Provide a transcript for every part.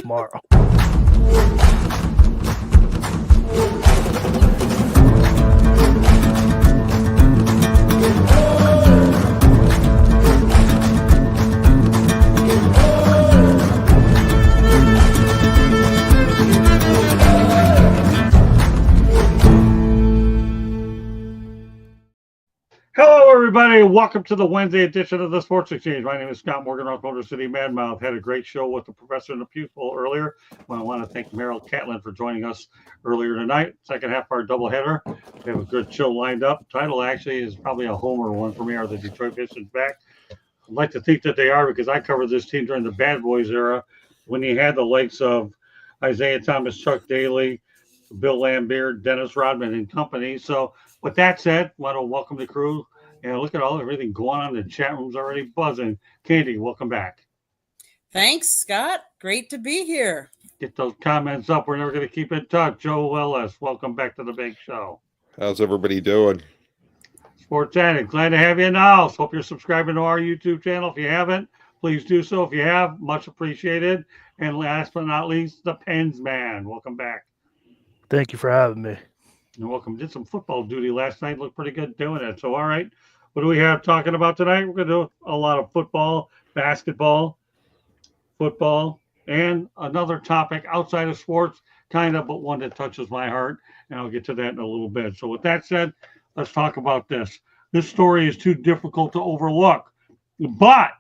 tomorrow. Hello, everybody. Welcome to the Wednesday edition of the Sports Exchange. My name is Scott Morgan, Motor City Madmouth. Had a great show with the professor and the pupil earlier. I want to thank Merrill Catlin for joining us earlier tonight. Second half of our doubleheader. We have a good show lined up. Title actually is probably a homer one for me. Are the Detroit Pistons back? I'd like to think that they are because I covered this team during the Bad Boys era when you had the likes of Isaiah Thomas, Chuck Daly, Bill Laimbeer, Dennis Rodman, and company. So with that said, I want to welcome the crew. And look at everything going on. The chat room's already buzzing. Katie, welcome back. Thanks, Scott. Great to be here. Get those comments up. We're never going to keep in touch. Joe Ellis, welcome back to the big show. How's everybody doing? Sports Addict, glad to have you in the house. Hope you're subscribing to our YouTube channel. If you haven't, please do so. If you have, much appreciated. And last but not least, the Pens Man. Welcome back. Thank you for having me. You're welcome. Did some football duty last night. Looked pretty good doing it. So, all right. What do we have talking about tonight? We're going to do a lot of football, basketball, and another topic outside of sports, kind of, but one that touches my heart. And I'll get to that in a little bit. So with that said, let's talk about this. This story is too difficult to overlook. But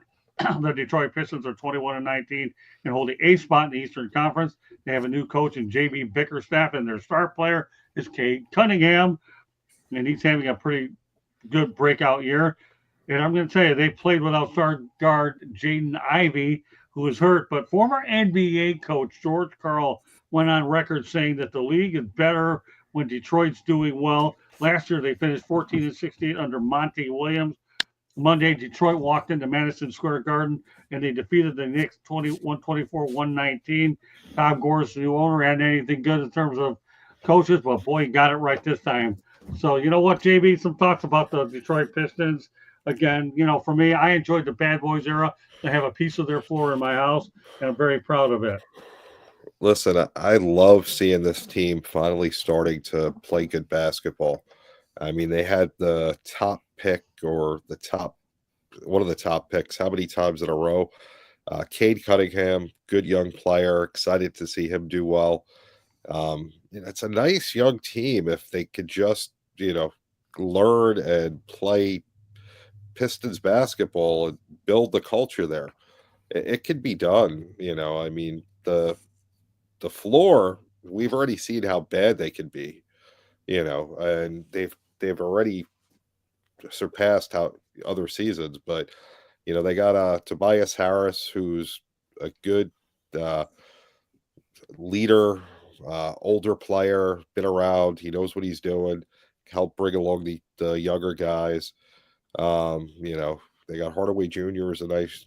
the Detroit Pistons are 21-19 and hold the 8th spot in the Eastern Conference. They have a new coach in J.B. Bickerstaff, and their star player is Cade Cunningham, and he's having a pretty good breakout year. And I'm going to tell you, they played without star guard Jaden Ivey, who was hurt. But former NBA coach George Karl went on record saying that the league is better when Detroit's doing well. Last year, they finished 14-16 under Monty Williams. Monday, Detroit walked into Madison Square Garden, and they defeated the Knicks 124-119. Tom Gore's new owner hadn't anything good in terms of coaches, but boy, he got it right this time. So, you know what, JB, some thoughts about the Detroit Pistons. Again, for me, I enjoyed the Bad Boys era. I have a piece of their floor in my house, and I'm very proud of it. Listen, I love seeing this team finally starting to play good basketball. I mean, they had the top pick or one of the top picks, how many times in a row? Cade Cunningham, good young player. Excited to see him do well. It's a nice young team if they could just, learn and play Pistons basketball and build the culture there. It can be done. I mean, the floor, we've already seen how bad they can be, and they've already surpassed how other seasons, but they got Tobias Harris, who's a good leader, older player, been around, he knows what he's doing, help bring along the younger guys. They got Hardaway Jr. is a nice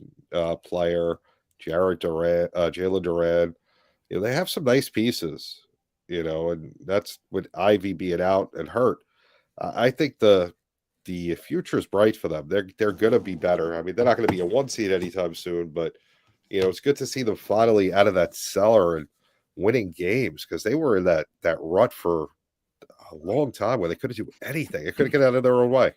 player, Jalen Duran. They have some nice pieces, and that's with Ivy being out and hurt. I think the future is bright for them. They're going to be better. I mean, they're not going to be a 1 seed anytime soon, but it's good to see them finally out of that cellar and winning games, because they were in that rut for a long time where they couldn't do anything. They couldn't get out of their own way.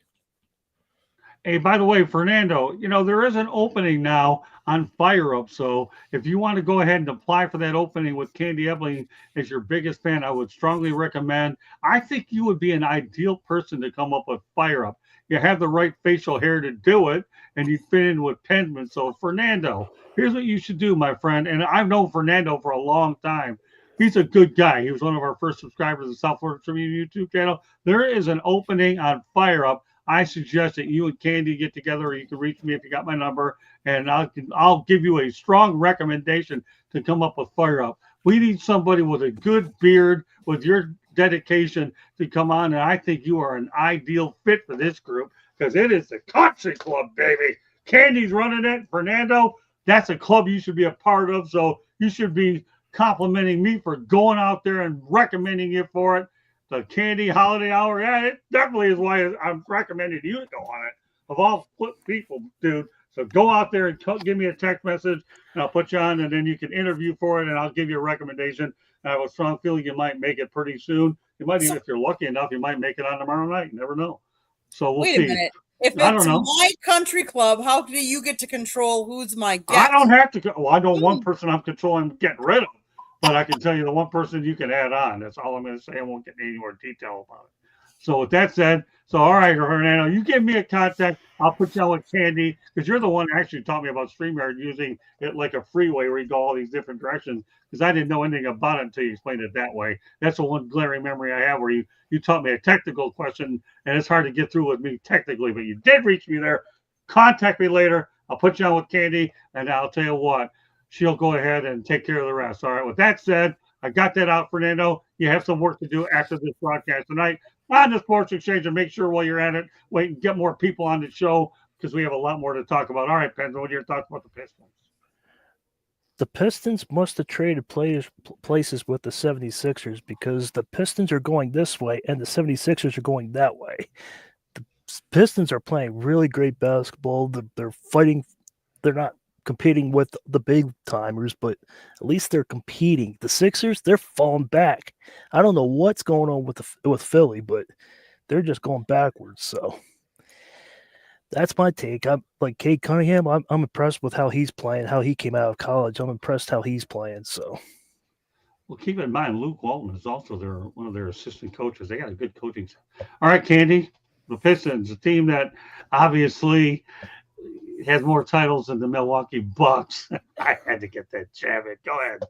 Hey, by the way, Fernando, there is an opening now on Fire Up. So if you want to go ahead and apply for that opening with Candy Ebling as your biggest fan, I would strongly recommend. I think you would be an ideal person to come up with Fire Up. You have the right facial hair to do it, and you fit in with Penman. So, Fernando, here's what you should do, my friend. And I've known Fernando for a long time. He's a good guy. He was one of our first subscribers to the South Florida Tribune YouTube channel. There is an opening on Fire Up. I suggest that you and Candy get together, or you can reach me if you got my number, and I'll give you a strong recommendation to come up with Fire Up. We need somebody with a good beard, with your dedication, to come on, and I think you are an ideal fit for this group, because it is the country club, baby. Candy's running it. Fernando, that's a club you should be a part of, so you should be complimenting me for going out there and recommending you for it. The Candy Holiday Hour, yeah, it definitely is why I'm recommending you to go on it. Of all people, dude, So go out there and give me a text message, and I'll put you on, and then you can interview for it, and I'll give you a recommendation. I have a strong feeling you might make it pretty soon. You might even, if you're lucky enough, you might make it on tomorrow night. You never know. So we'll Wait see. a minute. If I don't it's know. my country club, how do you get to control who's my guest? I don't have to. Well, I know one person I'm controlling getting rid of, but I can tell you the one person you can add on. That's all I'm going to say. I won't get any more detail about it. So with that said, all right, Hernando, you give me a contact. I'll put you on with Candy, because you're the one that actually taught me about StreamYard, using it like a freeway where you go all these different directions, because I didn't know anything about it until you explained it that way. That's the one glaring memory I have, where you taught me a technical question, and it's hard to get through with me technically, but you did reach me there. Contact me later. I'll put you on with Candy, and I'll tell you what, she'll go ahead and take care of the rest. All right, with that said, I got that out, Fernando. You have some work to do after this broadcast tonight on the Sports Exchange, and make sure while you're at it, wait and get more people on the show, because we have a lot more to talk about. All right, Penzo, what are your thoughts about the Pistons? The Pistons must have traded places with the 76ers, because the Pistons are going this way and the 76ers are going that way. The Pistons are playing really great basketball. They're fighting. They're not competing with the big timers, but at least they're competing. The Sixers, they're falling back. I don't know what's going on with Philly, but they're just going backwards. So that's my take. I'm like Cade Cunningham. I'm impressed with how he's playing, how he came out of college. I'm impressed how he's playing. So, well, keep in mind, Luke Walton is also one of their assistant coaches. They got a good coaching staff. All right, Candy, the Pistons, a team that obviously has more titles than the Milwaukee Bucks. I had to get that jab in. Go ahead.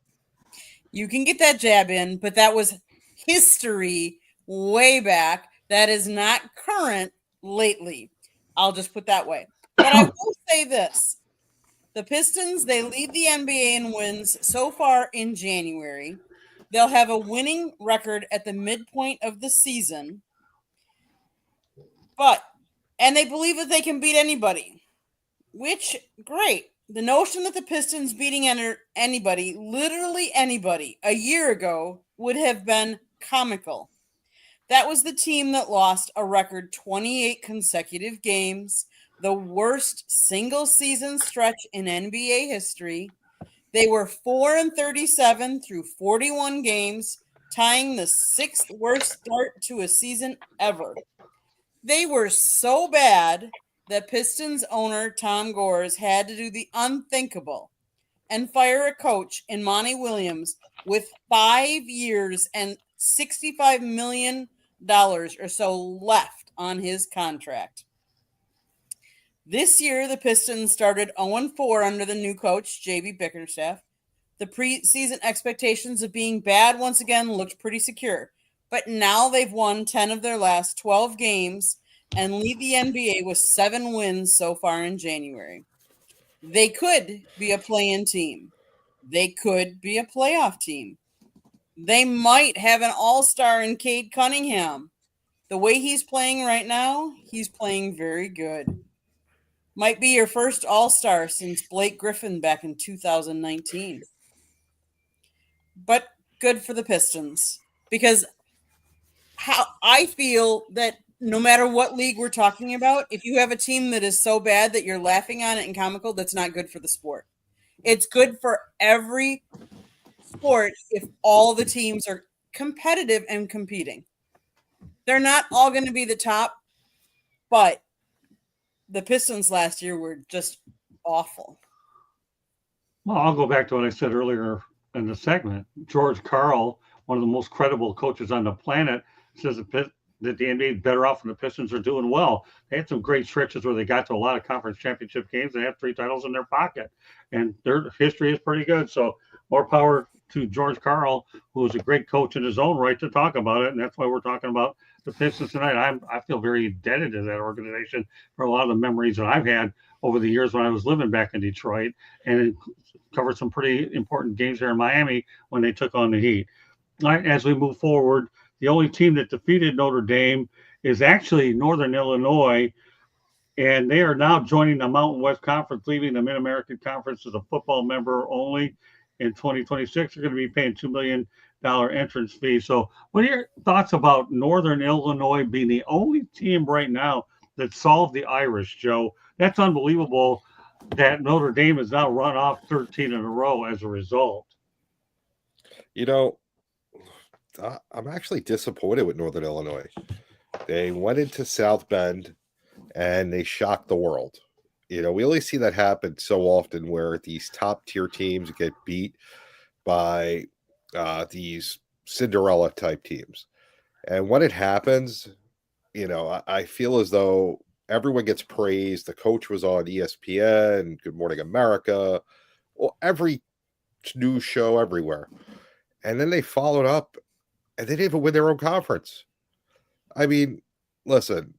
You can get that jab in, but that was history way back. That is not current lately. I'll just put that way. But I will say this. The Pistons, they lead the NBA in wins so far in January. They'll have a winning record at the midpoint of the season. And they believe that they can beat anybody. Which, great. The notion that the Pistons beating anybody, literally anybody, a year ago would have been comical. That was the team that lost a record 28 consecutive games, the worst single-season stretch in NBA history. They were 4-37 through 41 games, tying the sixth worst start to a season ever. They were so bad that Pistons owner Tom Gores had to do the unthinkable and fire a coach in Monty Williams with 5 years and $65 million or so left on his contract. This year, the Pistons started 0-4 under the new coach, J.B. Bickerstaff. The preseason expectations of being bad once again looked pretty secure, but now they've won 10 of their last 12 games and lead the NBA with 7 wins so far in January. They could be a play-in team. They could be a playoff team. They might have an all-star in Cade Cunningham. The way he's playing right now, he's playing very good. Might be your first all-star since Blake Griffin back in 2019. But good for the Pistons, because how I feel that no matter what league we're talking about, if you have a team that is so bad that you're laughing on it and comical, that's not good for the sport. It's good for every sport if all the teams are competitive and competing. They're not all going to be the top, but the Pistons last year were just awful. Well, I'll go back to what I said earlier in the segment. George Karl, one of the most credible coaches on the planet, says that the NBA is better off and the Pistons are doing well. They had some great stretches where they got to a lot of conference championship games. They have 3 titles in their pocket, and their history is pretty good. So more power to George Karl, who is a great coach in his own right, to talk about it. And that's why we're talking about the Pistons tonight. I feel very indebted to that organization for a lot of the memories that I've had over the years when I was living back in Detroit, and it covered some pretty important games there in Miami when they took on the Heat. All right, as we move forward, the only team that defeated Notre Dame is actually Northern Illinois, and they are now joining the Mountain West Conference, leaving the Mid-American Conference as a football member only. In 2026, they're going to be paying $2 million entrance fee. So what are your thoughts about Northern Illinois being the only team right now that solved the Irish, Joe? That's unbelievable. that Notre Dame has now run off 13 in a row as a result. You know, I'm actually disappointed with Northern Illinois. They went into South Bend and they shocked the world. You know, we only see that happen so often where these top tier teams get beat by these Cinderella type teams. And when it happens, you know, I feel as though everyone gets praised. The coach was on ESPN, Good Morning America, well, every news show everywhere. And then they followed up and they didn't even win their own conference. I mean, listen,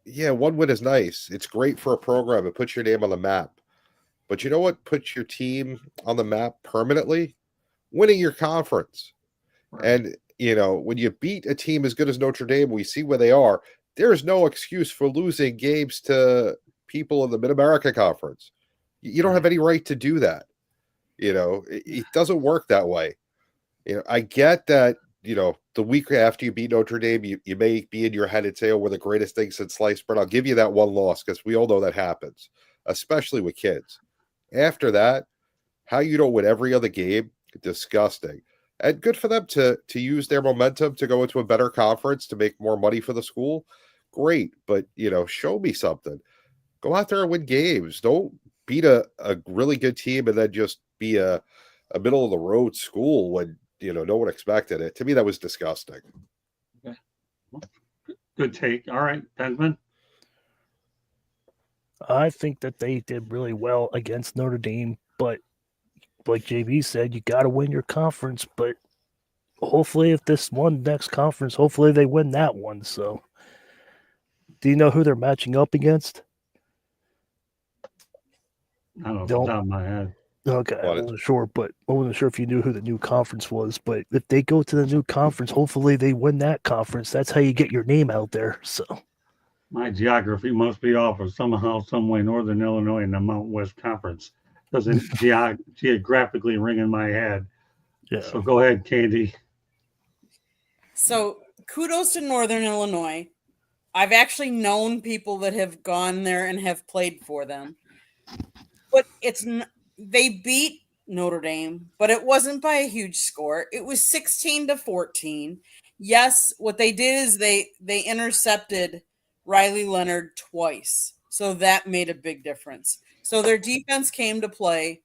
yeah, one win is nice. It's great for a program. It puts your name on the map. But you know what puts your team on the map permanently? Winning your conference. Right. And, you know, when you beat a team as good as Notre Dame, we see where they are. There is no excuse for losing games to people in the Mid-America Conference. You don't have any right to do that. You know, it doesn't work that way. You know, I get that, you know, the week after you beat Notre Dame, you may be in your head and say, oh, we're the greatest thing since sliced bread. I'll give you that one loss because we all know that happens, especially with kids. After that, how you don't win every other game, disgusting. And good for them to use their momentum to go into a better conference to make more money for the school. Great. But, you know, show me something. Go out there and win games. Don't beat a really good team and then just be a middle of the road school when, you know, no one expected it. To me, that was disgusting. Okay. Good take. All right, Benjamin. I think that they did really well against Notre Dame, but like JB said, you got to win your conference. But hopefully, if this one next conference, hopefully they win that one. So, do you know who they're matching up against? I don't know off Don't. the top of my head. Okay, I What? wasn't sure, but I wasn't sure if you knew who the new conference was. But if they go to the new conference, hopefully they win that conference. That's how you get your name out there. So, My geography must be off, or somehow, some way, Northern Illinois in the Mountain West Conference doesn't geographically ring in my head. yeah. So go ahead, Candy. So kudos to Northern Illinois. I've actually known people that have gone there and have played for them. But they beat Notre Dame, but it wasn't by a huge score. It was 16-14. Yes, what they did is they intercepted Riley Leonard twice. So that made a big difference. So their defense came to play.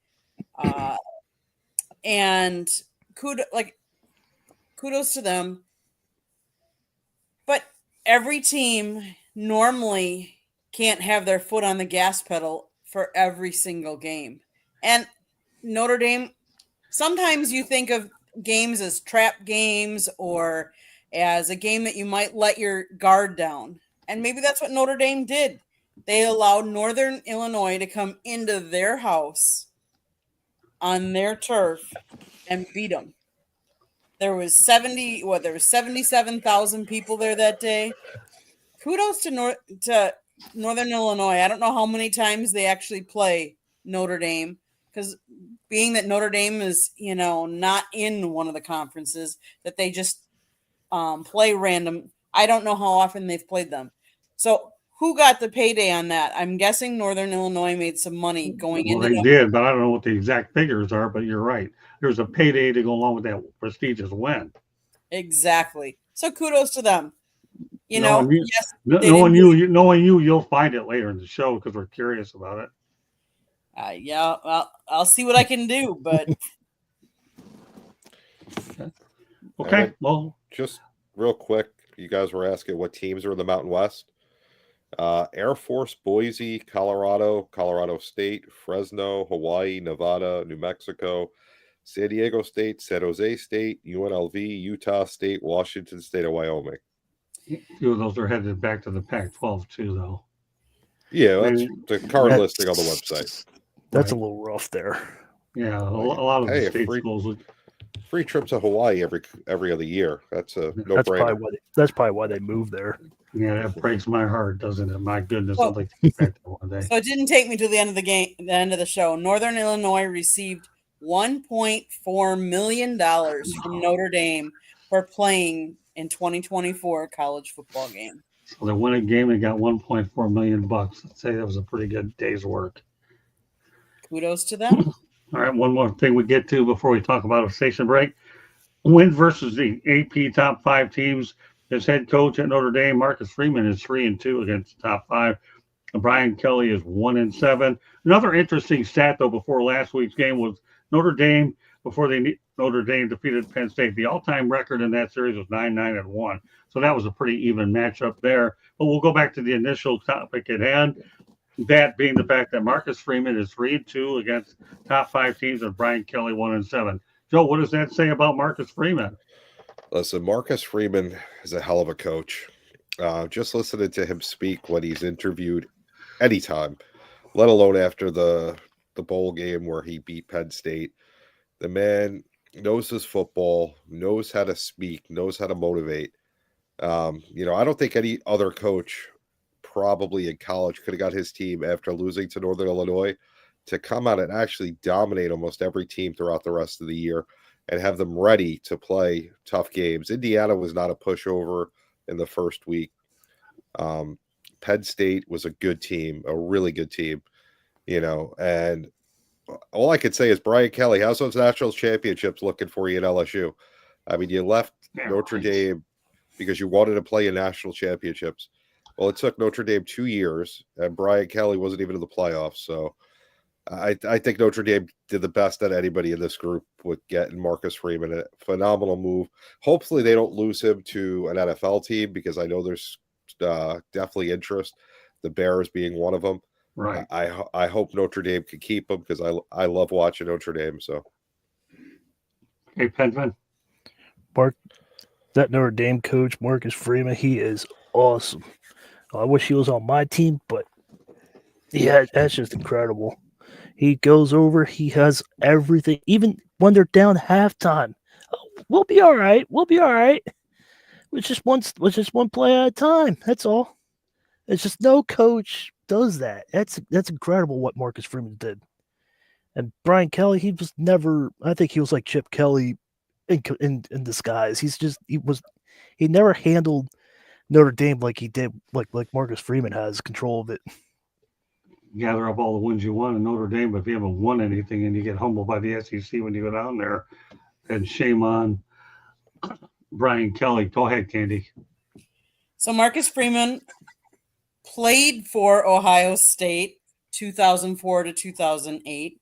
And kudos to them. But every team normally can't have their foot on the gas pedal for every single game. And Notre Dame, sometimes you think of games as trap games or as a game that you might let your guard down. And maybe that's what Notre Dame did. They allowed Northern Illinois to come into their house on their turf and beat them. There was 77,000 people there that day. Kudos to Northern Illinois. I don't know how many times they actually play Notre Dame, because being that Notre Dame is, not in one of the conferences, that they just play random. I don't know how often they've played them. So who got the payday on that? I'm guessing Northern Illinois made some money going into They did, but I don't know what the exact figures are, but you're right. There's a payday to go along with that prestigious win. Exactly. So kudos to them. Knowing yes. Knowing you, you'll find it later in the show because we're curious about it. Yeah, well, I'll see what I can do, but okay. Well, just real quick, you guys were asking what teams are in the Mountain West. Air Force, Boise, Colorado State, Fresno, Hawaii, Nevada, New Mexico, San Diego State, San Jose State, UNLV, Utah State, Washington State, and Wyoming. A few of those are headed back to the Pac-12 too, though. Yeah, that's the current listing on the website. That's a little rough there. Yeah, a lot of the state schools. Free trip to Hawaii every other year. That's a no-brainer. That's probably why they moved there. Yeah, that breaks my heart, doesn't it? My goodness, I'd like to get back there one day. So it didn't take me to the end of the end of the show. Northern Illinois received $1.4 million from Notre Dame for playing in 2024 college football game. So they won a game and got $1.4 million. I'd say that was a pretty good day's work. Kudos to them. All right, one more thing we get to before we talk about a station break. Wins versus the AP top 5 teams. His head coach at Notre Dame, Marcus Freeman, is 3-2 against the top 5. Brian Kelly is 1-7. Another interesting stat, though, before last week's game was Notre Dame, before Notre Dame defeated Penn State. The all-time record in that series was 9-1. So that was a pretty even matchup there. But we'll go back to the initial topic at hand. That being the fact that Marcus Freeman is 3-2 against top 5 teams, and Brian Kelly 1-7. Joe, what does that say about Marcus Freeman? Listen, Marcus Freeman is a hell of a coach. Just listening to him speak when he's interviewed anytime, let alone after the bowl game where he beat Penn State. The man knows his football, knows how to speak, knows how to motivate. I don't think any other coach probably in college could have got his team after losing to Northern Illinois to come out and actually dominate almost every team throughout the rest of the year and have them ready to play tough games. Indiana was not a pushover in the first week. Penn State was a good team, a really good team, and all I could say is, Brian Kelly, how's those national championships looking for you at LSU? I mean, you left Notre Dame because you wanted to play in national championships. Well, it took Notre Dame 2 years, and Brian Kelly wasn't even in the playoffs. So I think Notre Dame did the best that anybody in this group with getting Marcus Freeman. A phenomenal move. Hopefully they don't lose him to an NFL team, because I know there's definitely interest, the Bears being one of them. Right. I hope Notre Dame can keep him, because I love watching Notre Dame. So, Hey, Penman. That Notre Dame coach, Marcus Freeman, he is awesome. I wish he was on my team, but that's just incredible. He goes over, he has everything, even when they're down halftime. We'll be all right. We'll be all right. It's just one play at a time. That's all. It's just no coach does that. That's incredible what Marcus Freeman did. And Brian Kelly, he was never. I think he was like Chip Kelly in disguise. He never handled Notre Dame like he did, like Marcus Freeman has control of it. Gather up all the wins you won in Notre Dame, but if you haven't won anything and you get humbled by the SEC when you go down there, then shame on Brian Kelly. Go ahead, Candy. So Marcus Freeman played for Ohio State 2004 to 2008.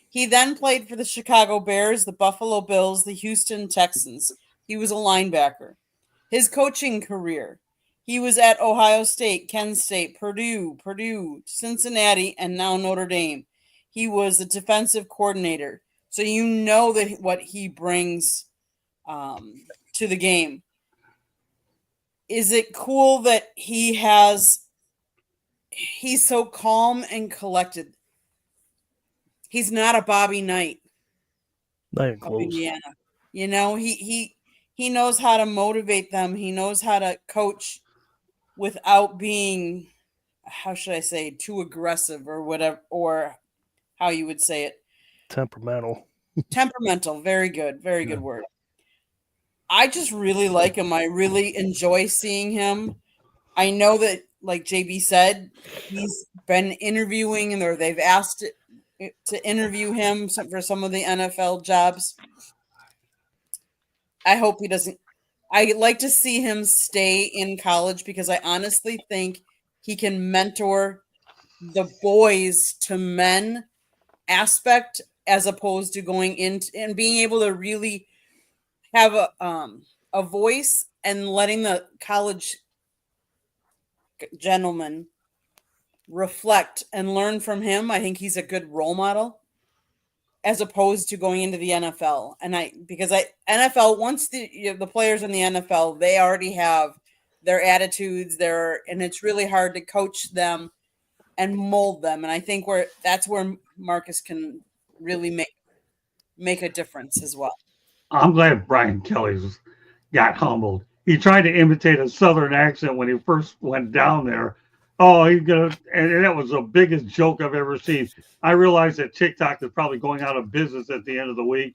He then played for the Chicago Bears, the Buffalo Bills, the Houston Texans. He was a linebacker. His coaching career, he was at Ohio State, Kent State, Purdue, Cincinnati, and now Notre Dame. He was the defensive coordinator. So you know that what he brings to the game. Is it cool that he's so calm and collected? He's not a Bobby Knight. Not even close. Indiana. He knows how to motivate them. He knows how to coach without being, how should I say, too aggressive or whatever, or how you would say it. Temperamental. Temperamental. Very good. Very good word. I just really like him. I really enjoy seeing him. I know that, like JB said, he's been interviewing, or they've asked to interview him for some of the NFL jobs. I hope he doesn't. I like to see him stay in college, because I honestly think he can mentor the boys to men aspect, as opposed to going into and being able to really have a voice and letting the college gentlemen reflect and learn from him. I think he's a good role model, as opposed to going into the NFL. And NFL, once the players in the NFL, they already have their attitudes there, and it's really hard to coach them and mold them. And I think that's where Marcus can really make a difference as well. I'm glad Brian Kelly's got humbled. He tried to imitate a Southern accent when he first went down there. Oh, and that was the biggest joke I've ever seen. I realize that TikTok is probably going out of business at the end of the week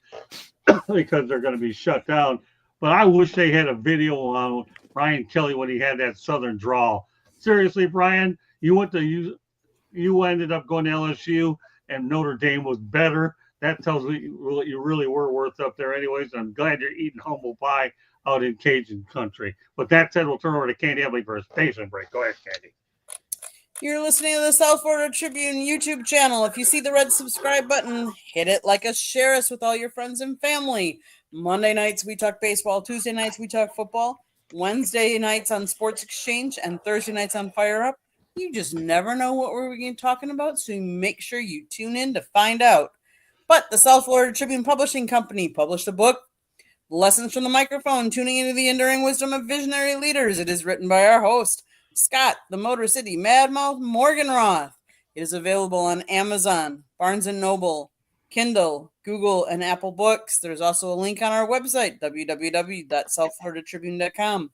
because they're going to be shut down. But I wish they had a video on Brian Kelly when he had that Southern drawl. Seriously, Brian, you ended up going to LSU. and Notre Dame was better. That tells me you really were worth up there anyways. I'm glad you're eating humble pie out in Cajun country. With that said, we'll turn over to Candy Emily for a station break. Go ahead, Candy. You're listening to the South Florida Tribune YouTube channel. If you see the red subscribe button, hit it, like us, share us with all your friends and family. Monday nights, we talk baseball. Tuesday nights, we talk football. Wednesday nights on Sports Exchange and Thursday nights on Fire Up. You just never know what we're going to be talking about, so make sure you tune in to find out. But the South Florida Tribune Publishing Company published a book, Lessons from the Microphone, Tuning into the Enduring Wisdom of Visionary Leaders. It is written by our host, Scott, the Motor City Madmouth Morganroth. It is available on Amazon, Barnes & Noble, Kindle, Google, and Apple Books. There's also a link on our website, www.southfloridatribune.com.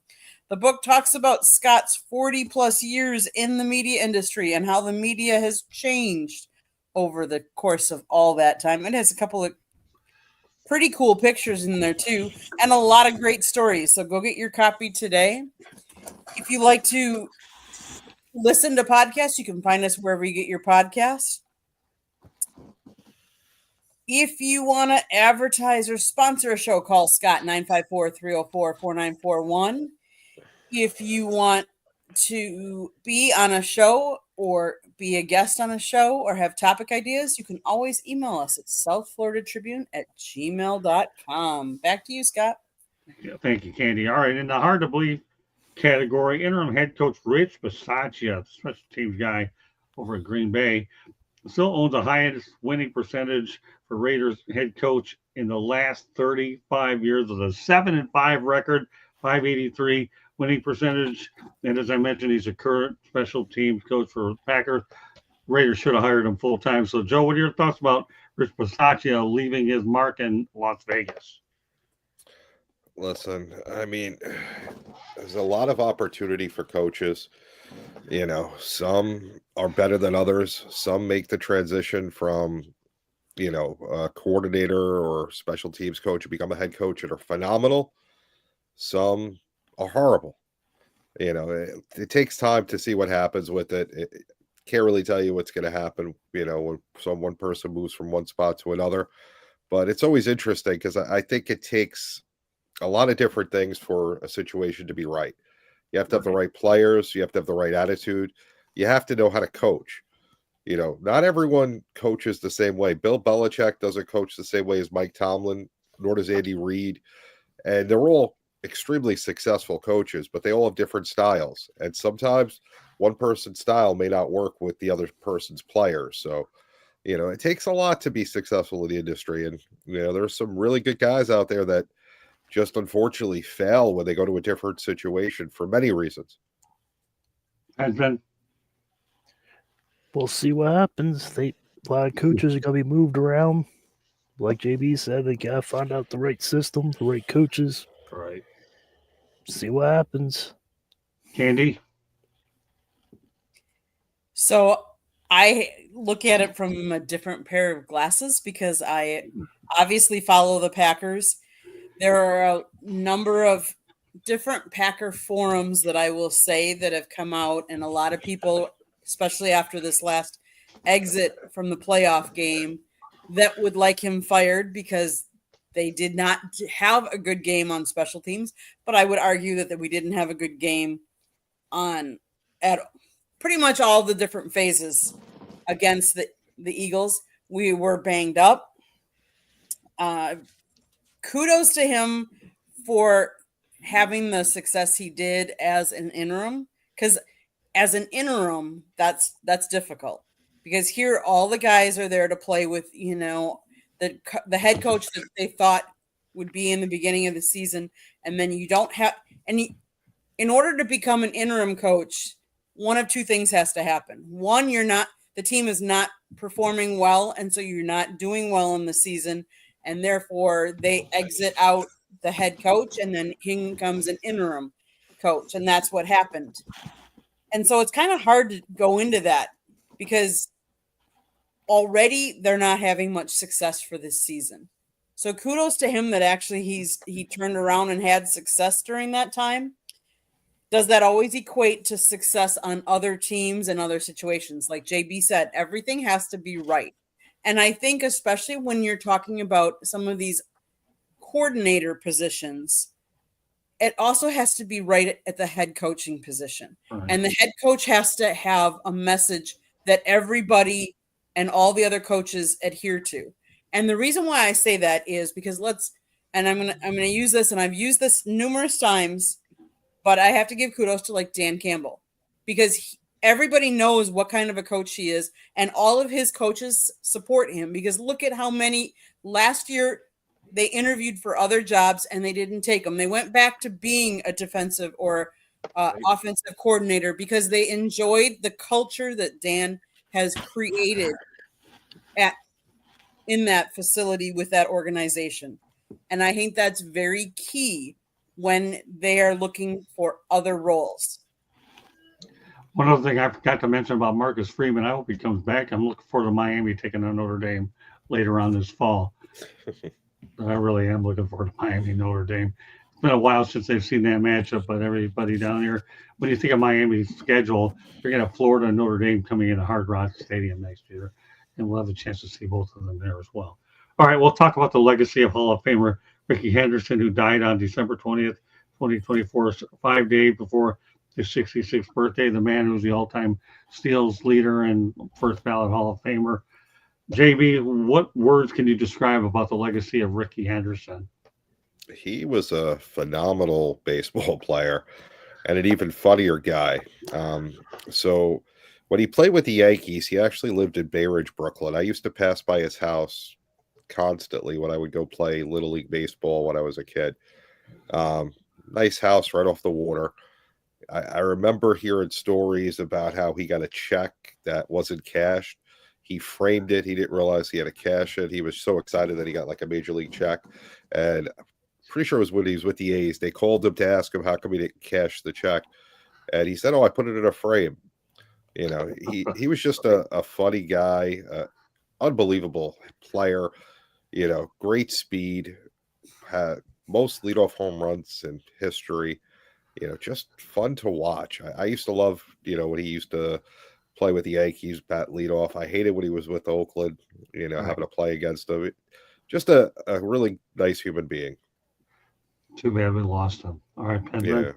The book talks about Scott's 40-plus years in the media industry and how the media has changed over the course of all that time. It has a couple of pretty cool pictures in there, too, and a lot of great stories. So go get your copy today. If you like to listen to podcasts, you can find us wherever you get your podcasts. If you want to advertise or sponsor a show, call Scott 954-304-4941. If you want to be on a show or be a guest on a show or have topic ideas, you can always email us at southfloridatribune@gmail.com. Back to you, Scott. Yeah, thank you, Candy. All right, in the hard to believe category, interim head coach Rich Bisaccia, the special teams guy over at Green Bay, still owns the highest winning percentage for Raiders head coach in the last 35 years with a 7-5 record, 583 winning percentage. And as I mentioned, he's a current special teams coach for Packers. Raiders should have hired him full time. So, Joe, what are your thoughts about Rich Bisaccia leaving his mark in Las Vegas? Listen, I mean, there's a lot of opportunity for coaches. You know, some are better than others. Some make the transition from, you know, a coordinator or special teams coach and become a head coach and are phenomenal. Some are horrible. You know, it takes time to see what happens with it. Can't really tell you what's going to happen, you know, when one person moves from one spot to another. But it's always interesting because I think it takes a lot of different things for a situation to be right. You have to have the right players. You have to have the right attitude. You have to know how to coach. You know, not everyone coaches the same way. Bill Belichick doesn't coach the same way as Mike Tomlin, nor does Andy Reid. And they're all extremely successful coaches, but they all have different styles. And sometimes one person's style may not work with the other person's players. So, you know, it takes a lot to be successful in the industry. And, you know, there's some really good guys out there that just unfortunately fail when they go to a different situation for many reasons. Has been. We'll see what happens. A lot of coaches are going to be moved around. Like JB said, they got to find out the right system, the right coaches. Right. See what happens. Candy? So I look at it from a different pair of glasses because I obviously follow the Packers. There are a number of different Packer forums that I will say that have come out, and a lot of people, especially after this last exit from the playoff game, that would like him fired because they did not have a good game on special teams. But I would argue that we didn't have a good game at pretty much all the different phases against the Eagles. We were banged up. Kudos to him for having the success he did as an interim, because as an interim, that's difficult, because here all the guys are there to play with, you know, the head coach that they thought would be in the beginning of the season, and then you don't have any. In order to become an interim coach, one of two things has to happen. One, the team is not performing well, and so you're not doing well in the season, and therefore they exit out the head coach, and then in comes an interim coach, and that's what happened. And so it's kind of hard to go into that because already they're not having much success for this season. So kudos to him that actually he turned around and had success during that time. Does that always equate to success on other teams and other situations? Like JB said, everything has to be right. And I think especially when you're talking about some of these coordinator positions, it also has to be right at the head coaching position. Right. And the head coach has to have a message that everybody and all the other coaches adhere to. And the reason why I say that is because I'm gonna use this, and I've used this numerous times, but I have to give kudos to like Dan Campbell, because everybody knows what kind of a coach he is, and all of his coaches support him, because look at how many last year they interviewed for other jobs and they didn't take them. They went back to being a defensive or offensive coordinator because they enjoyed the culture that Dan has created in that facility with that organization. And I think that's very key when they are looking for other roles. One other thing I forgot to mention about Marcus Freeman, I hope he comes back. I'm looking forward to Miami taking on Notre Dame later on this fall. I really am looking forward to Miami Notre Dame. It's been a while since they've seen that matchup, but everybody down here, when you think of Miami's schedule, you're going to have Florida and Notre Dame coming into Hard Rock Stadium next year, and we'll have a chance to see both of them there as well. All right, we'll talk about the legacy of Hall of Famer Rickey Henderson, who died on December 20th, 2024, 5 days before his 66th birthday. The man who's the all-time steals leader and first ballot Hall of Famer. JB, what words can you describe about the legacy of Rickey Henderson? He was a phenomenal baseball player and an even funnier guy. So when he played with the Yankees, he actually lived in Bay Ridge, Brooklyn. I used to pass by his house constantly when I would go play Little League baseball when I was a kid. Nice house right off the water. I remember hearing stories about how he got a check that wasn't cashed. He framed it. He didn't realize he had to cash it. He was so excited that he got like a major league check. And I'm pretty sure it was when he was with the A's. They called him to ask him how come he didn't cash the check. And he said, "Oh, I put it in a frame." You know, he was just a funny guy, unbelievable player, you know, great speed, had most leadoff home runs in history, you know, just fun to watch. I used to love, you know, when he used to play with the Yankees, bat leadoff. I hated when he was with Oakland, you know, having to play against him. Just a really nice human being. Too bad we lost him. All right, Pendrick. Yeah.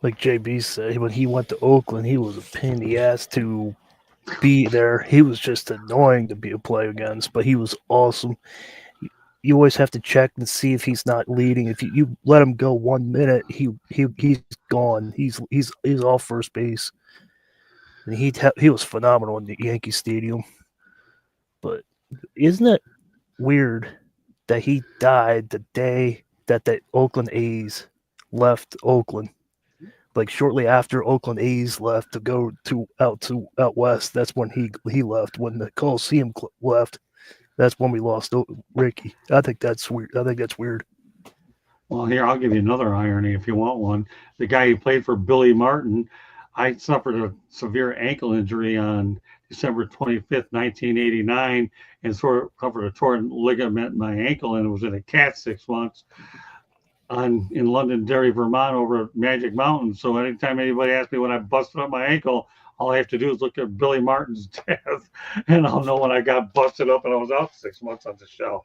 Like JB said, when he went to Oakland, he was a pain in the ass to be there. He was just annoying to be a play against, but he was awesome. You always have to check and see if he's not leading. If you let him go 1 minute, he's gone. He's off first base. And he was phenomenal in the Yankee Stadium. But isn't it weird that he died the day that the Oakland A's left Oakland? Like shortly after Oakland A's left to go out west, that's when he left. When the Coliseum left, that's when we lost Rickey. I think that's weird. Well, here, I'll give you another irony if you want one. The guy who played for Billy Martin, I suffered a severe ankle injury on December 25th, 1989, and sort of covered a torn ligament in my ankle, and it was in a cast 6 months in Londonderry, Vermont, over at Magic Mountain. So anytime anybody asks me when I busted up my ankle, all I have to do is look at Billy Martin's death, and I'll know when I got busted up and I was out 6 months on the shelf.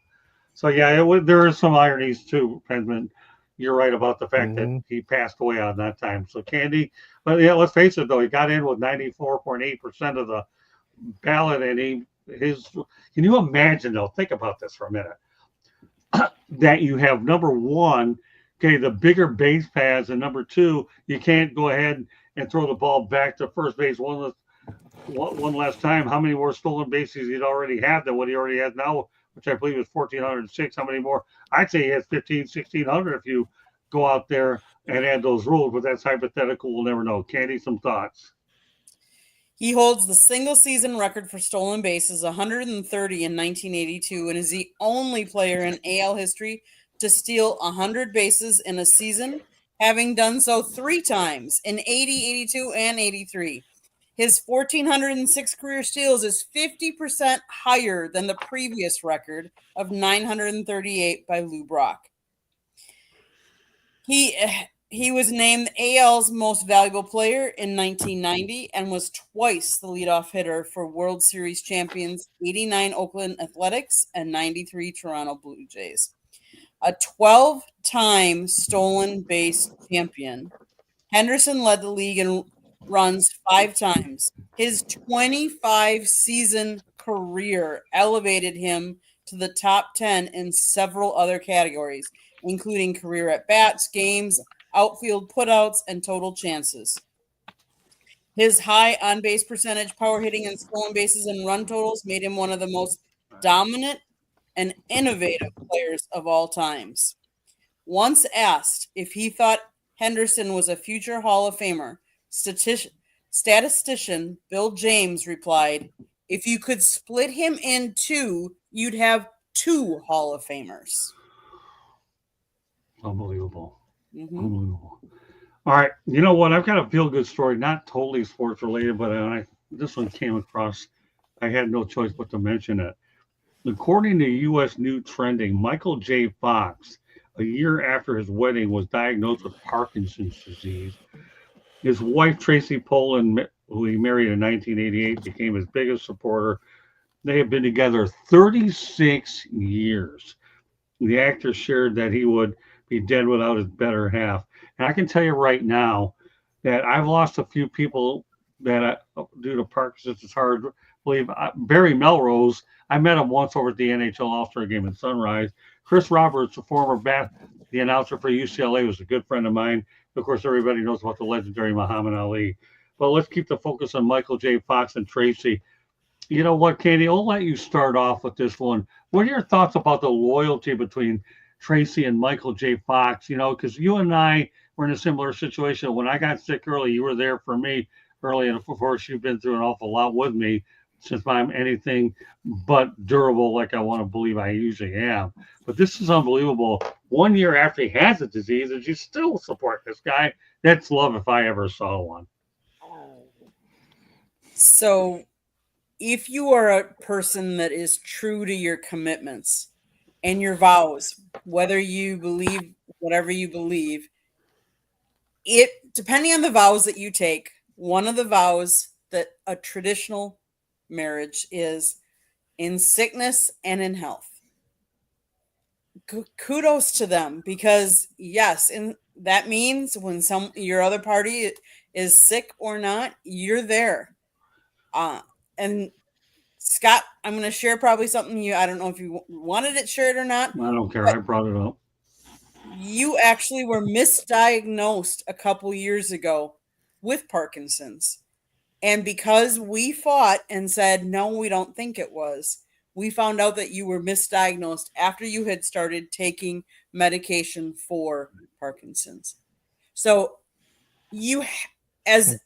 So yeah, there are some ironies too, Penman. You're right about the fact that he passed away on that time. So Candy, but yeah, let's face it though, he got in with 94.8% of the ballot, and can you imagine though? Think about this for a minute. That you have number one, okay, the bigger base paths, and number two, you can't go ahead and throw the ball back to first base one last time. How many more stolen bases he'd already had than what he already has now, which I believe is 1,406. How many more? I'd say he has 1,600 if you go out there and add those rules, but that's hypothetical. We'll never know. Candy, some thoughts? He holds the single season record for stolen bases, 130 in 1982, and is the only player in AL history to steal 100 bases in a season, having done so 3 times in 80, 82, and 83. His 1,406 career steals is 50% higher than the previous record of 938 by Lou Brock. He He was named AL's most valuable player in 1990 and was twice the leadoff hitter for World Series champions 89 Oakland Athletics and 93 Toronto Blue Jays. A 12-time stolen base champion, Henderson led the league in runs 5 times. His 25-season career elevated him to the top 10 in several other categories, including career at-bats, games, outfield putouts, and total chances. His high on-base percentage, power hitting, and stolen bases and run totals made him one of the most dominant and innovative players of all times. Once asked if he thought Henderson was a future Hall of Famer, statistician Bill James replied, "If you could split him in two, you'd have 2 Hall of Famers." Unbelievable. Mhm. Unbelievable. All right. You know what? I've got a feel-good story, not totally sports related, but this one came across. I had no choice but to mention it. According to U.S. New Trending, Michael J. Fox, a year after his wedding, was diagnosed with Parkinson's disease. His wife, Tracy Poland, who he married in 1988, became his biggest supporter. They have been together 36 years. The actor shared that he would be dead without his better half. And I can tell you right now that I've lost a few people that due to Parkinson's. It's hard to believe. Barry Melrose, I met him once over at the NHL All-Star game in Sunrise. Chris Roberts, the former the announcer for UCLA, was a good friend of mine. Of course, everybody knows about the legendary Muhammad Ali. But let's keep the focus on Michael J. Fox and Tracy. You know what, Katie? I'll let you start off with this one. What are your thoughts about the loyalty between Tracy and Michael J. Fox? You know, because you and I were in a similar situation. When I got sick early, you were there for me early. And of course, you've been through an awful lot with me since I'm anything but durable like I want to believe I usually am. But this is unbelievable. 1 year after he has the disease, and you still support this guy. That's love if I ever saw one. So, if you are a person that is true to your commitments and your vows, whether you believe whatever you believe, depending on the vows that you take, one of the vows that a traditional marriage is in sickness and in health. Kudos to them, because yes, and that means when your other party is sick or not, you're there. And Scott, I'm going to share probably something I don't know if you wanted it shared or not. I don't care. I brought it up. You actually were misdiagnosed a couple years ago with Parkinson's. And because we fought and said, no, we don't think it was, we found out that you were misdiagnosed after you had started taking medication for Parkinson's. So you, as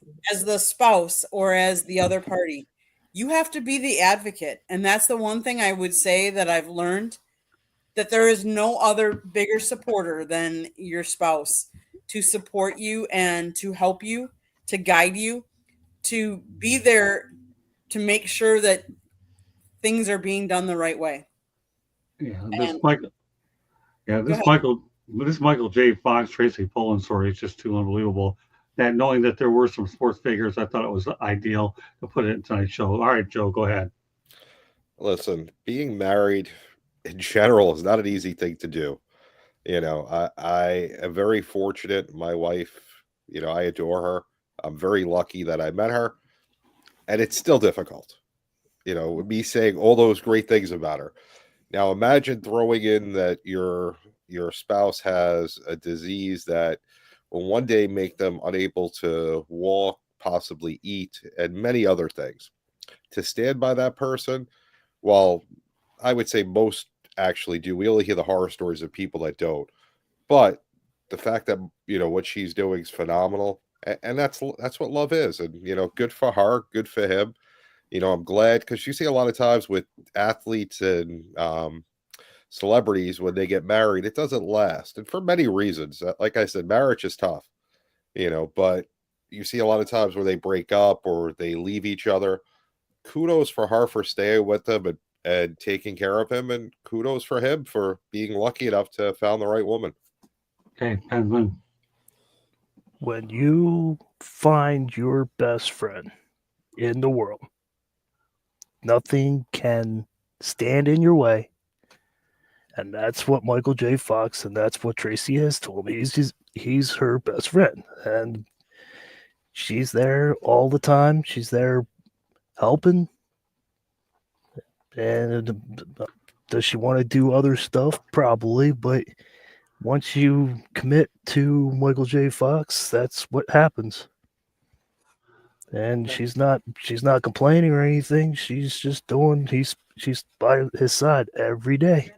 the spouse or as the other party, you have to be the advocate. And that's the one thing I would say that I've learned, that there is no other bigger supporter than your spouse to support you and to help you, to guide you, to be there to make sure that things are being done the right way. Yeah, And- this Michael J. Fox, Tracy Poland story is just too unbelievable. That knowing that there were some sports figures, I thought it was ideal to put it in tonight's show. All right, Joe, go ahead. Listen, being married in general is not an easy thing to do. You know, I am very fortunate. My wife, you know, I adore her. I'm very lucky that I met her, and it's still difficult. You know, me saying all those great things about her. Now, imagine throwing in that your spouse has a disease that will one day make them unable to walk, possibly eat, and many other things. To stand by that person, well, I would say most actually do. We only hear the horror stories of people that don't. But the fact that, you know, what she's doing is phenomenal. And that's what love is. And, you know, good for her, good for him. You know, I'm glad, because you see a lot of times with athletes and celebrities, when they get married, it doesn't last. And for many reasons, like I said, marriage is tough, you know, but you see a lot of times where they break up or they leave each other. Kudos for her for staying with them and taking care of him. And kudos for him for being lucky enough to have found the right woman. Okay, Penguin. when you find your best friend in the world, nothing can stand in your way. And that's what Michael J. Fox and that's what Tracy has told me. He's her best friend. And she's there all the time. She's there helping. And does she want to do other stuff? Probably. But once you commit to Michael J. Fox, that's what happens. And she's not complaining or anything. She's just doing she's by his side every day.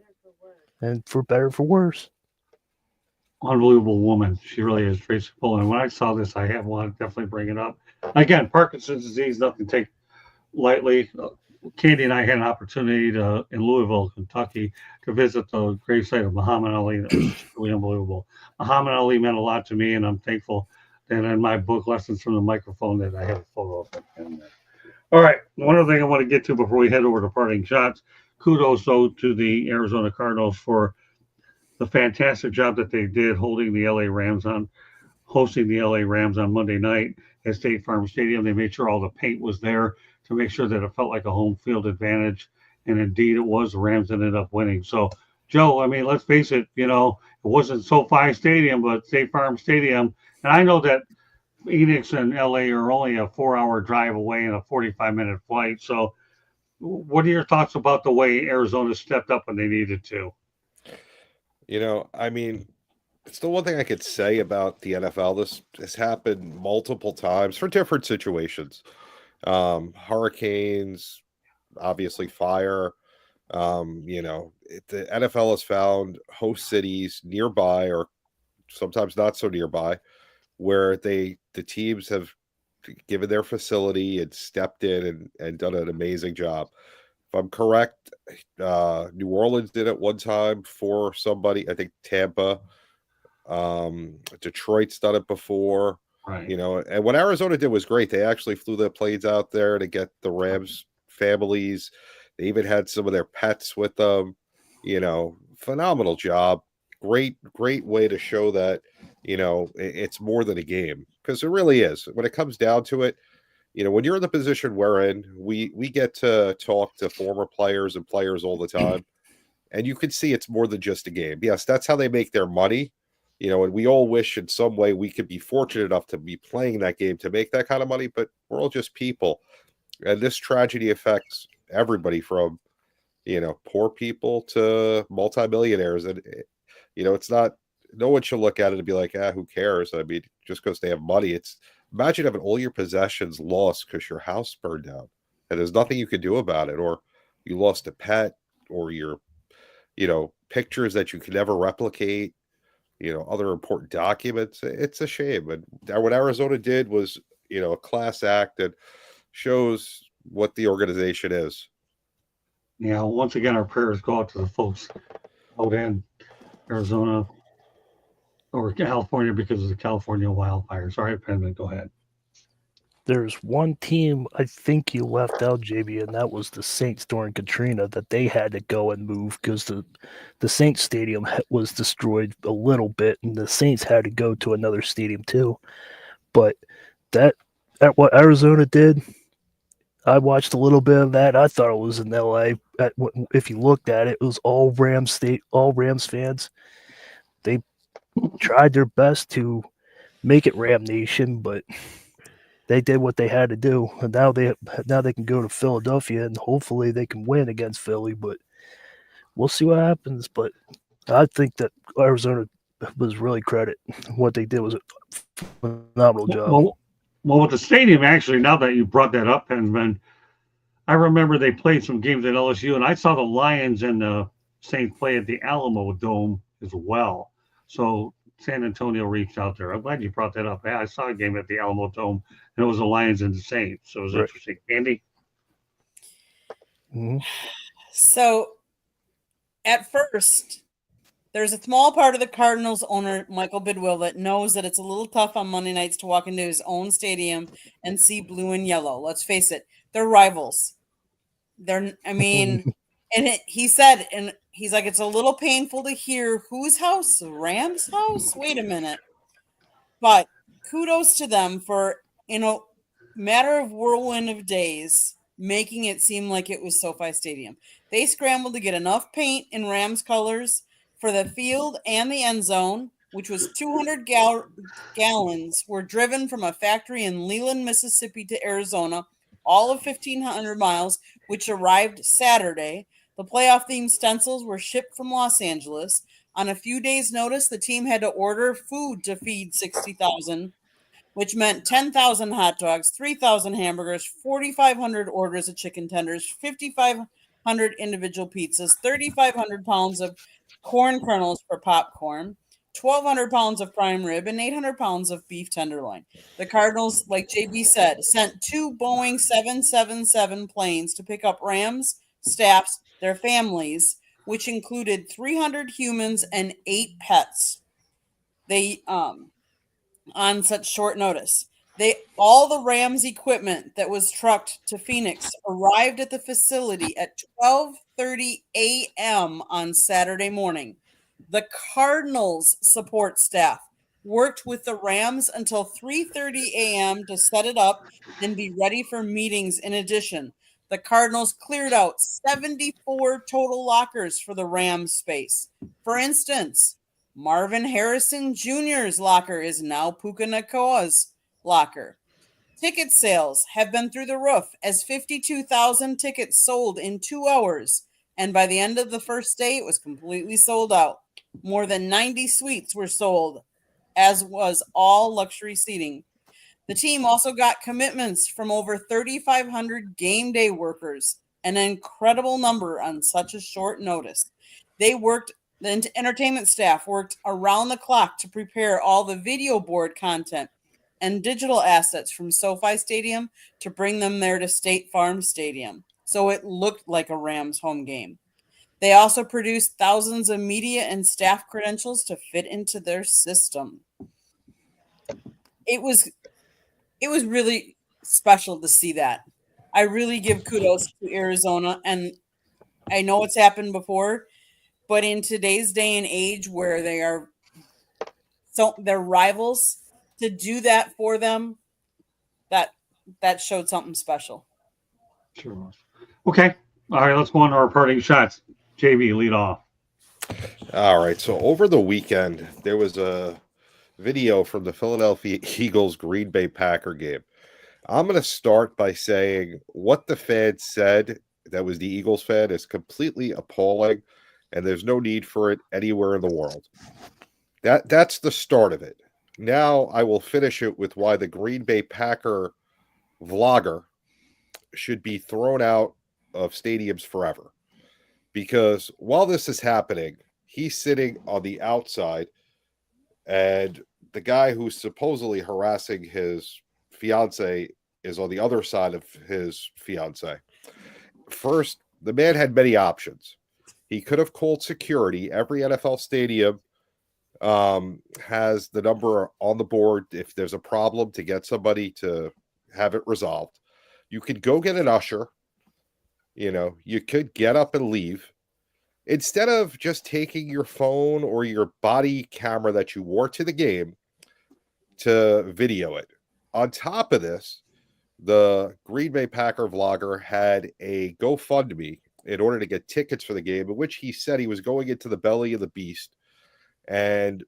And for better or for worse. Unbelievable woman. She really is, Tracy Pullen. When I saw this, I have wanted to definitely bring it up. Again, Parkinson's disease, nothing to take lightly. Candy and I had an opportunity in Louisville, Kentucky, to visit the gravesite of Muhammad Ali. That was just really unbelievable. Muhammad Ali meant a lot to me, and I'm thankful that in my book, Lessons from the Microphone, that I have a photo of him. All right, one other thing I want to get to before we head over to parting shots. Kudos, though, to the Arizona Cardinals for the fantastic job that they did hosting the LA Rams on Monday night at State Farm Stadium. They made sure all the paint was there to make sure that it felt like a home field advantage. And indeed it was. The Rams ended up winning. So, Joe, I mean, let's face it, it wasn't SoFi Stadium, but State Farm Stadium. And I know that Phoenix and LA are only a 4-hour drive away and a 45-minute flight. So what are your thoughts about the way Arizona stepped up when they needed to? I mean, it's the one thing I could say about the NFL. This has happened multiple times for different situations. Hurricanes, obviously fire. The NFL has found host cities nearby or sometimes not so nearby where the teams have given their facility and stepped in and done an amazing job. If I'm correct, New Orleans did it one time for somebody. I think Tampa, Detroit's done it before. Right. And what Arizona did was great. They actually flew their planes out there to get the Rams families. They even had some of their pets with them. Phenomenal job. Great way to show that, it's more than a game, because it really is. When it comes down to it, when you're in the position we're in, we get to talk to former players and players all the time, and you can see it's more than just a game. Yes, that's how they make their money, and we all wish in some way we could be fortunate enough to be playing that game to make that kind of money, but we're all just people. And this tragedy affects everybody from, poor people to multimillionaires. And, it's not, no one should look at it and be like, who cares? I mean, just because they have money. Imagine having all your possessions lost because your house burned down and there's nothing you can do about it, or you lost a pet, or your, pictures that you can never replicate, other important documents. It's a shame. And what Arizona did was, a class act that shows what the organization is. Yeah, once again, our prayers go out to the folks out in Arizona or California because of the California wildfires. All right, Penman, go ahead. There's one team I think you left out, JB, and that was the Saints during Katrina, that they had to go and move because the Saints stadium was destroyed a little bit, and the Saints had to go to another stadium too. But that what Arizona did, I watched a little bit of that. I thought it was in LA. If you looked at it, it was all Rams fans. They tried their best to make it Ram Nation, but they did what they had to do, and now they can go to Philadelphia and hopefully they can win against Philly. But we'll see what happens. But I think that Arizona was really credit. What they did was a phenomenal job. Well, with the stadium, actually, now that you brought that up, Penman, I remember they played some games at LSU, and I saw the Lions and the Saints play at the Alamo Dome as well. So San Antonio reached out there. I'm glad you brought that up. Yeah, I saw a game at the Alamo Dome, and it was the Lions and the Saints. So it was interesting. Andy? Mm-hmm. So at first, there's a small part of the Cardinals owner, Michael Bidwill, that knows that it's a little tough on Monday nights to walk into his own stadium and see blue and yellow. Let's face it, they're rivals. He said, and he's like, it's a little painful to hear whose house? Rams' house? Wait a minute. But kudos to them for, in a matter of whirlwind of days, making it seem like it was SoFi Stadium. They scrambled to get enough paint in Rams colors for the field and the end zone, which was 200 gallons, were driven from a factory in Leland, Mississippi to Arizona, all of 1,500 miles, which arrived Saturday. The playoff themed stencils were shipped from Los Angeles. On a few days' notice, the team had to order food to feed 60,000, which meant 10,000 hot dogs, 3,000 hamburgers, 4,500 orders of chicken tenders, 5,500 individual pizzas, 3,500 pounds of corn kernels for popcorn, 1,200 pounds of prime rib, and 800 pounds of beef tenderloin. The Cardinals, like JB said, sent 2 Boeing 777 planes to pick up Rams, staffs, their families, which included 300 humans and 8 pets. They on such short notice. All the Rams equipment that was trucked to Phoenix arrived at the facility at 12:30 a.m. on Saturday morning. The Cardinals support staff worked with the Rams until 3:30 a.m. to set it up and be ready for meetings. In addition, the Cardinals cleared out 74 total lockers for the Rams space. For instance, Marvin Harrison Jr.'s locker is now Puka Nakua's locker. Ticket sales have been through the roof as 52,000 tickets sold in 2 hours. And by the end of the first day, it was completely sold out. More than 90 suites were sold, as was all luxury seating. The team also got commitments from over 3,500 game day workers, an incredible number on such a short notice. The entertainment staff worked around the clock to prepare all the video board content and digital assets from SoFi Stadium to bring them there to State Farm Stadium, so it looked like a Rams home game. They also produced thousands of media and staff credentials to fit into their system. It was really special to see that. I really give kudos to Arizona, and I know it's happened before, but in today's day and age where they're rivals, to do that for them, that showed something special. Sure was. Okay. All right, let's go on to our parting shots. JB, lead off. All right. So over the weekend, there was a video from the Philadelphia Eagles Green Bay Packer game. I'm going to start by saying what the fan said, that was the Eagles fan, is completely appalling, and there's no need for it anywhere in the world. That's the start of it. Now I will finish it with why the Green Bay Packer vlogger should be thrown out of stadiums forever. Because while this is happening, he's sitting on the outside, and the guy who's supposedly harassing his fiance is on the other side of his fiance. First, the man had many options. He could have called security. Every NFL stadium has the number on the board if there's a problem to get somebody to have it resolved. You could go get an usher. You could get up and leave. Instead of just taking your phone or your body camera that you wore to the game to video it. On top of this, the Green Bay Packer vlogger had a GoFundMe in order to get tickets for the game, in which he said he was going into the belly of the beast. And,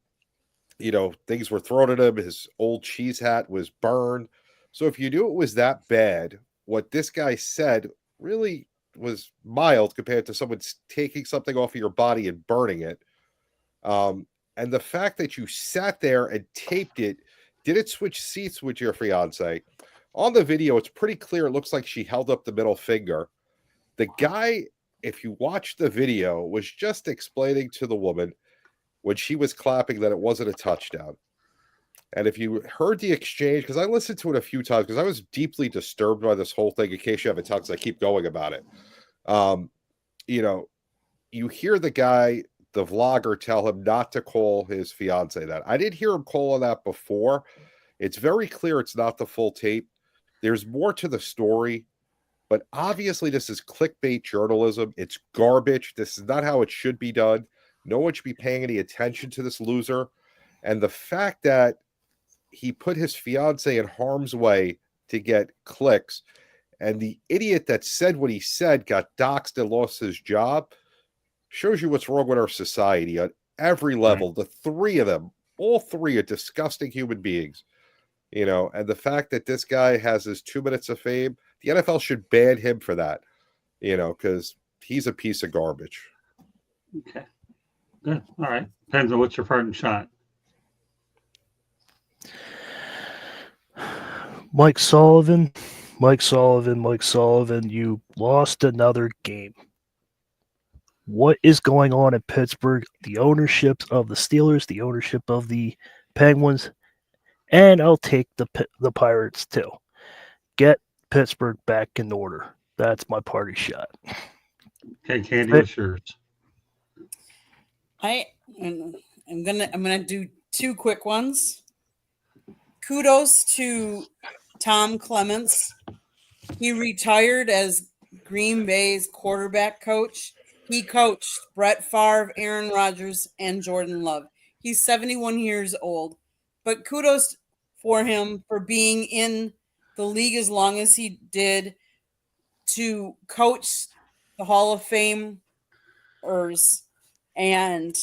things were thrown at him. His old cheese hat was burned. So if you knew it was that bad, what this guy said really was mild compared to someone taking something off of your body and burning it. And the fact that you sat there and taped it, didn't switch seats with your fiance. On the video, it's pretty clear. It looks like she held up the middle finger. The guy, if you watch the video, was just explaining to the woman when she was clapping that it wasn't a touchdown. And if you heard the exchange, because I listened to it a few times, because I was deeply disturbed by this whole thing, in case you haven't talked, because I keep going about it. You hear the guy, the vlogger, tell him not to call his fiance that. I didn't hear him call on that before. It's very clear it's not the full tape. There's more to the story, but obviously this is clickbait journalism. It's garbage. This is not how it should be done. No one should be paying any attention to this loser. And the fact that he put his fiance in harm's way to get clicks. And the idiot that said what he said got doxxed and lost his job. Shows you what's wrong with our society on every level. The three of them, all three are disgusting human beings. And the fact that this guy has his 2 minutes of fame, the NFL should ban him for that, because he's a piece of garbage. Okay. Good. All right. Depends on what's your parting shot. Mike Sullivan, you lost another game. What is going on in Pittsburgh? The ownership of the Steelers, the ownership of the Penguins, and I'll take the Pirates too. Get Pittsburgh back in order. That's my party shot. Okay, Candy, what's yours? I'm gonna do two quick ones. Kudos to Tom Clements. He retired as Green Bay's quarterback coach. He coached Brett Favre, Aaron Rodgers, and Jordan Love. He's 71 years old, but kudos for him for being in the league as long as he did, to coach the Hall of Famers. And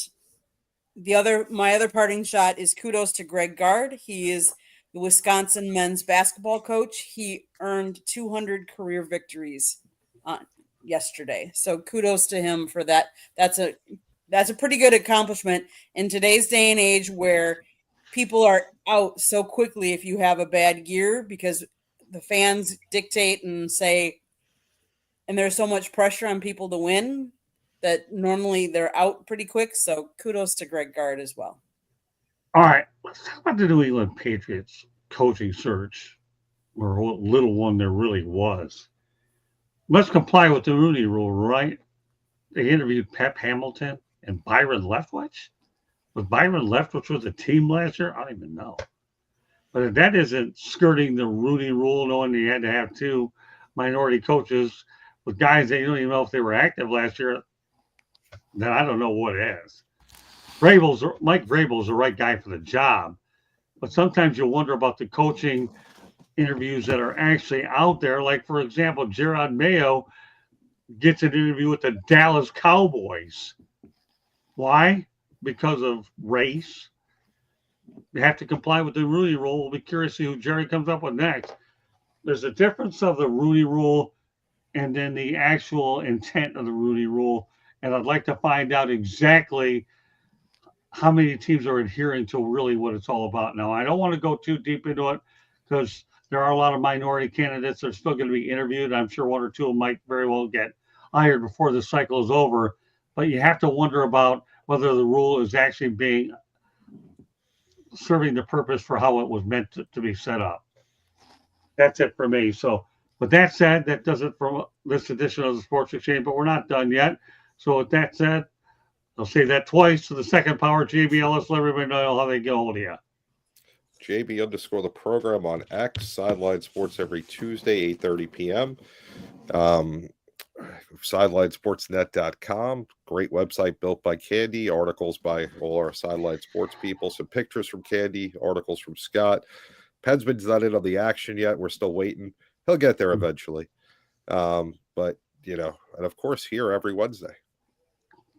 my other parting shot is kudos to Greg Gard. He is the Wisconsin men's basketball coach. He earned 200 career victories yesterday. So kudos to him for that. That's a pretty good accomplishment in today's day and age where people are out so quickly if you have a bad year, because the fans dictate and say, and there's so much pressure on people to win that normally they're out pretty quick. So kudos to Greg Gard as well. All right, let's talk about the New England Patriots coaching search, or what little one there really was. Let's comply with the Rooney Rule, right? They interviewed Pep Hamilton and Byron Leftwich. Was Byron Leftwich with the team last year? I don't even know. But if that isn't skirting the Rooney Rule, knowing you had to have two minority coaches with guys that you don't even know if they were active last year, then I don't know what is. Mike Vrabel's the right guy for the job, but sometimes you wonder about the coaching interviews that are actually out there. Like, for example, Gerard Mayo gets an interview with the Dallas Cowboys. Why? Because of race. You have to comply with the Rooney Rule. We'll be curious to see who Jerry comes up with next. There's a difference of the Rooney Rule and then the actual intent of the Rooney Rule, and I'd like to find out exactly how many teams are adhering to really what it's all about. Now, I don't want to go too deep into it because there are a lot of minority candidates that are still going to be interviewed. I'm sure one or two of them might very well get hired before the cycle is over, but you have to wonder about whether the rule is actually serving the purpose for how it was meant to be set up. That's it for me. So with that said, that does it for this edition of the Sports Exchange, but we're not done yet. So with that said, I'll say that twice to the second power, JB Ellis. Let everybody know how they get hold of you. JB_ the program on X, Sideline Sports every Tuesday, 8:30 p.m. SidelineSportsNet.com, great website built by Candy, articles by all our Sideline Sports people, some pictures from Candy, articles from Scott. Pensman's not in on the action yet. We're still waiting. He'll get there eventually. But, and of course, here every Wednesday.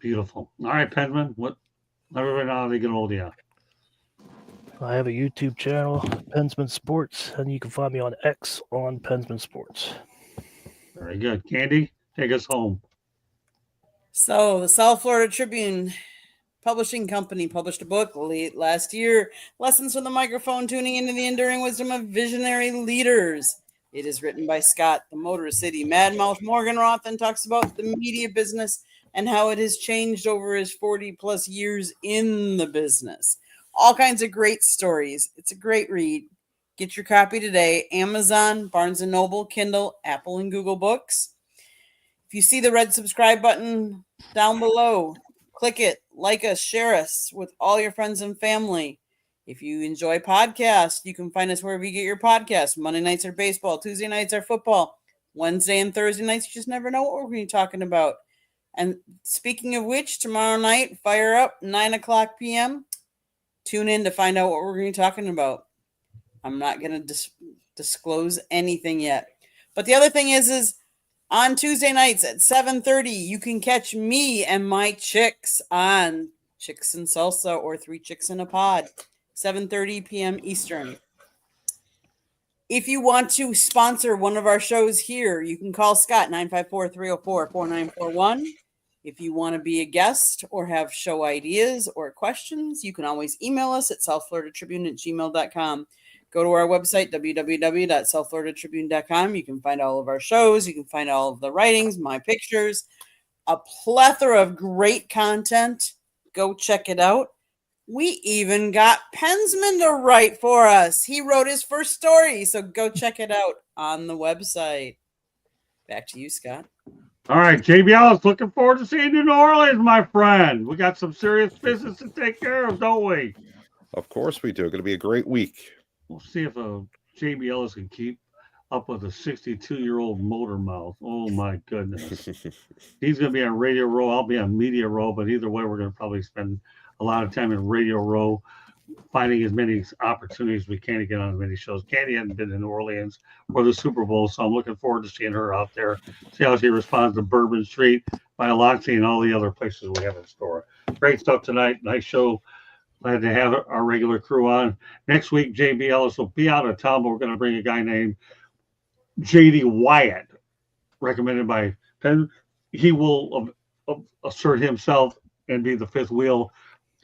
Beautiful. All right, Pensman, let everybody know how they get hold of you. I have a YouTube channel, Pensman Sports, and you can find me on X on Pensman Sports. Very good. Candy, take us home. So the South Florida Tribune Publishing Company published a book late last year, Lessons from the Microphone, Tuning into the Enduring Wisdom of Visionary Leaders. It is written by Scott, the Motor City Madmouth Morgenroth, and talks about the media business and how it has changed over his 40-plus years in the business. All kinds of great stories. It's a great read. Get your copy today. Amazon, Barnes & Noble, Kindle, Apple, and Google Books. If you see the red subscribe button down below, click it, like us, share us with all your friends and family. If you enjoy podcasts, you can find us wherever you get your podcasts. Monday nights are baseball. Tuesday nights are football. Wednesday and Thursday nights, you just never know what we're going to be talking about. And speaking of which, tomorrow night, fire up, 9 o'clock p.m. Tune in to find out what we're going to be talking about. I'm not going to disclose anything yet. But the other thing is on Tuesday nights at 7:30, you can catch me and my chicks on Chicks and Salsa or Three Chicks in a Pod, 7:30 p.m. Eastern. If you want to sponsor one of our shows here, you can call Scott 954-304-4941. If you want to be a guest or have show ideas or questions, you can always email us at southfloridatribune@gmail.com. Go to our website, www.southfloridatribune.com. You can find all of our shows. You can find all of the writings, my pictures, a plethora of great content. Go check it out. We even got Pensman to write for us. He wrote his first story, so go check it out on the website. Back to you, Scott. All right, JBL, looking forward to seeing you in New Orleans, my friend. We got some serious business to take care of, don't we? Of course we do. Going to be a great week. We'll see if JB Ellis can keep up with a 62-year-old motor mouth. Oh, my goodness. He's going to be on Radio Row. I'll be on Media Row, but either way, we're going to probably spend a lot of time in Radio Row finding as many opportunities as we can to get on as many shows. Candy hasn't been in New Orleans for the Super Bowl, so I'm looking forward to seeing her out there, see how she responds to Bourbon Street, Bioloxy, and all the other places we have in store. Great stuff tonight. Nice show. Glad to have our regular crew on. Next week, JB Ellis will be out of town, but we're going to bring a guy named J.D. Wyatt, recommended by Penn. He will assert himself and be the fifth wheel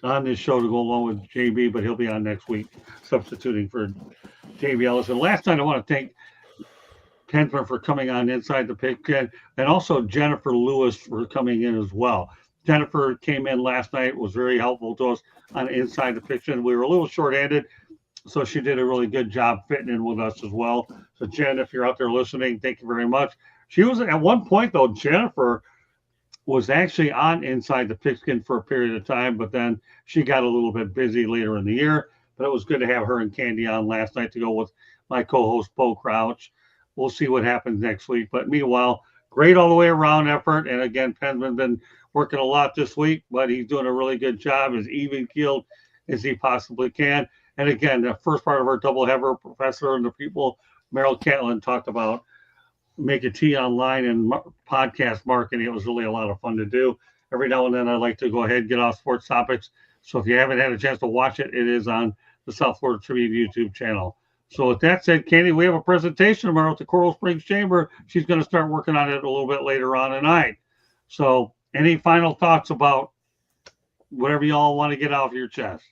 on this show to go along with JB, but he'll be on next week, substituting for JB Ellis. And last night, I want to thank Pensman for coming on Inside the Pigskin, and also Jennifer Lewis for coming in as well. Jennifer came in last night, was very helpful to us on Inside the Pigskin. We were a little short-handed, so she did a really good job fitting in with us as well. So, Jen, if you're out there listening, thank you very much. She was at one point, though, Jennifer was actually on Inside the Pigskin for a period of time, but then she got a little bit busy later in the year. But it was good to have her and Candy on last night to go with my co-host, Bo Crouch. We'll see what happens next week. But meanwhile, great all the way around effort. And again, Pensman's been working a lot this week, but he's doing a really good job, as even-keeled as he possibly can. And again, the first part of our doubleheader, Professor and the people, Meryl Catlin, talked about Make a Tea online and podcast marketing. It was really a lot of fun to do. Every now and then I like to go ahead and get off sports topics. So if you haven't had a chance to watch it, it is on the South Florida Tribune YouTube channel. So with that said, Candy, we have a presentation tomorrow at the Coral Springs Chamber. She's going to start working on it a little bit later on tonight. So any final thoughts about whatever you all want to get off your chest?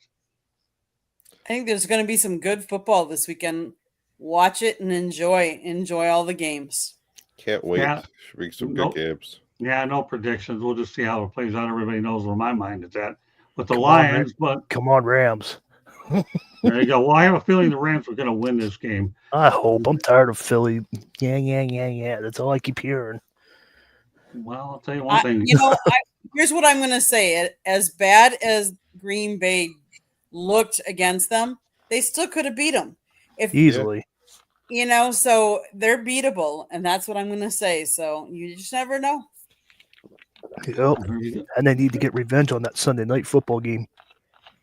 I think there's going to be some good football this weekend. Watch it and enjoy all the games. Can't wait. Yeah. Should be some good games. Yeah, no predictions. We'll just see how it plays out. Everybody knows where my mind is at with the Lions. But come on, Rams. There you go. Well, I have a feeling the Rams are going to win this game. I hope. I'm tired of Philly. Yeah. That's all I keep hearing. Well, I'll tell you one thing. Here's what I'm going to say. As bad as Green Bay looked against them, they still could have beat them. Easily. So they're beatable, and that's what I'm going to say. So you just never know. Yep. And they need to get revenge on that Sunday night football game.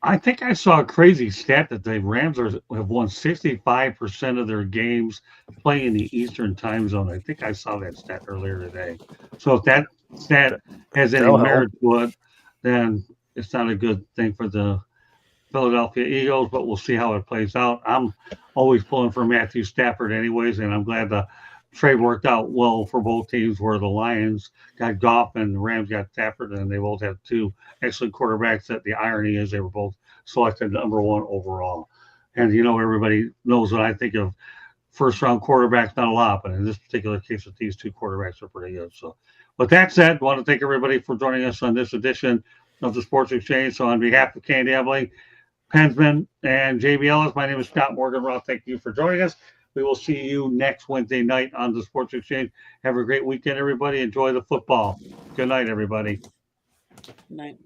I think I saw a crazy stat that the Rams have won 65% of their games playing in the Eastern time zone. I think I saw that stat earlier today. So if that stat has any merit to it, then it's not a good thing for the Philadelphia Eagles, but we'll see how it plays out. I'm always pulling for Matthew Stafford anyways, and I'm glad the trade worked out well for both teams, where the Lions got Goff and the Rams got Stafford, and they both have two excellent quarterbacks. That the irony is they were both selected number one overall. And, everybody knows what I think of first-round quarterbacks, not a lot, but in this particular case with these two quarterbacks are pretty good. So with that said, I want to thank everybody for joining us on this edition of the Sports Exchange. So on behalf of Candy Ebling, Pensman, and JB Ellis, my name is Scott Morgan-Roth. Thank you for joining us. We will see you next Wednesday night on the Sports Exchange. Have a great weekend, everybody. Enjoy the football. Good night, everybody. Good night.